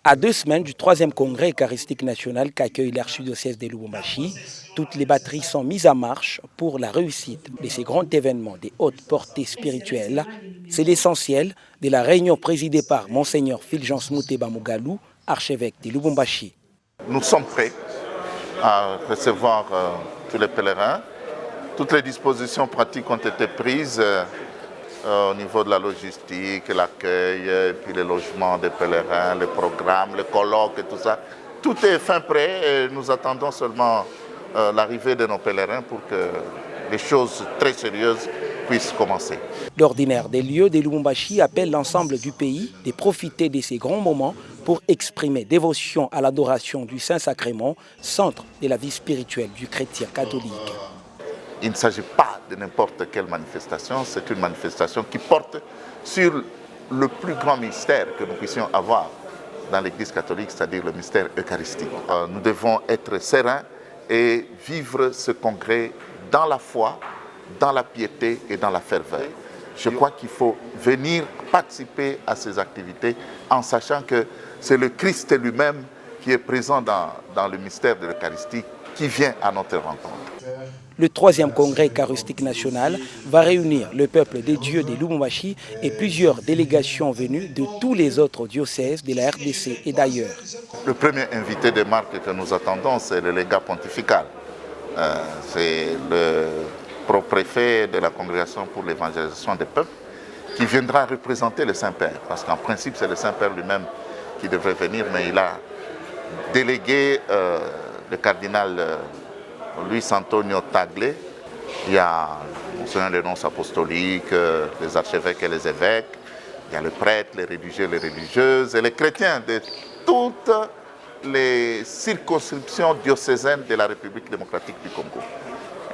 À 2 semaines du 3e congrès eucharistique national qu'accueille l'archidiocèse de Lubumbashi, toutes les batteries sont mises en marche pour la réussite de ces grands événements de haute portée spirituelle. C'est l'essentiel de la réunion présidée par Monseigneur Fulgence Muteba Mugalu, archevêque de Lubumbashi. Nous sommes prêts à recevoir tous les pèlerins. Toutes les dispositions pratiques ont été prises au niveau de la logistique, l'accueil, puis le logement des pèlerins, les programmes, les colloques et tout ça. Tout est fin prêt et nous attendons seulement l'arrivée de nos pèlerins pour que les choses très sérieuses puissent commencer. L'ordinaire des lieux de Lubumbashi appelle l'ensemble du pays de profiter de ces grands moments pour exprimer dévotion à l'adoration du Saint-Sacrement, centre de la vie spirituelle du chrétien catholique. Il ne s'agit pas de n'importe quelle manifestation, c'est une manifestation qui porte sur le plus grand mystère que nous puissions avoir dans l'Église catholique, c'est-à-dire le mystère eucharistique. Nous devons être sereins et vivre ce congrès dans la foi, dans la piété et dans la ferveur. Je crois qu'il faut venir participer à ces activités en sachant que c'est le Christ lui-même qui est présent dans le mystère de l'Eucharistie qui vient à notre rencontre. Le 3e congrès eucharistique national va réunir le peuple des dieux de Lubumbashi et plusieurs délégations venues de tous les autres diocèses de la RDC et d'ailleurs. Le premier invité de marque que nous attendons, c'est le légat pontifical. C'est le propréfet de la Congrégation pour l'évangélisation des peuples qui viendra représenter le Saint-Père. Parce qu'en principe, c'est le Saint-Père lui-même qui devrait venir, mais il a délégué le cardinal Luis Antonio Tagle. Il y a les nonces apostoliques, les archevêques et les évêques, il y a les prêtres, les religieux, les religieuses et les chrétiens de toutes les circonscriptions diocésaines de la République démocratique du Congo.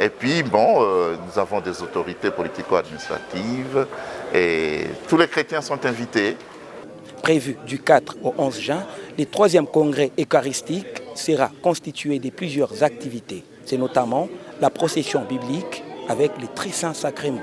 Et puis, nous avons des autorités politico-administratives et tous les chrétiens sont invités. Prévu du 4 au 11 juin, le 3e congrès eucharistique sera constitué de plusieurs activités. C'est notamment la procession biblique avec les très saints sacrements.